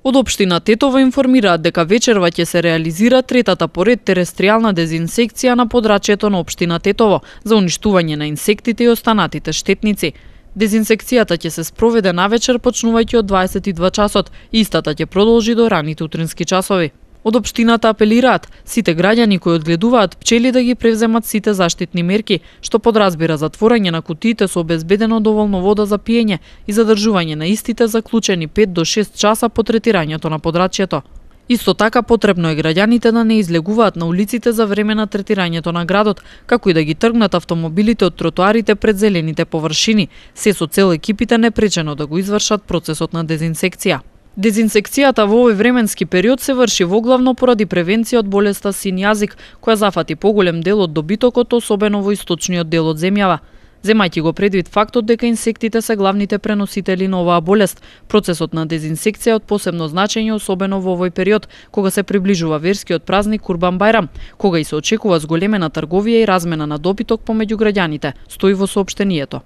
Од општина Тетово информираат дека вечерва ќе се реализира третата поред терестријална дезинсекција на подрачјето на општина Тетово за уништување на инсектите и останатите штетници. Дезинсекцијата ќе се спроведе навечер почнувајќи од 22 часот и истата ќе продолжи до раните утрински часови. Од општината апелираат сите граѓани кои одгледуваат пчели да ги превземат сите заштитни мерки, што подразбира затворање на кутиите со обезбедено доволно вода за пиење и задржување на истите заклучени 5 до 6 часа по третирањето на подрачјето. Исто така потребно е граѓаните да не излегуваат на улиците за време на третирањето на градот, како и да ги тргнат автомобилите од тротоарите пред зелените површини, се со цел екипите непречено да го извршат процесот на дезинсекција. Дезинсекцијата во овој временски период се врши воглавно поради превенција од болеста син јазик, која зафати поголем дел од добитокот, особено во источниот дел од земјава. Земајќи го предвид фактот дека инсектите се главните преносители на оваа болест, процесот на дезинсекција е од посебно значење, особено во овој период, кога се приближува верскиот празник Курбан Бајрам, кога и се очекува зголемена трговија и размена на добиток помеѓу граѓаните, стои во соопштението.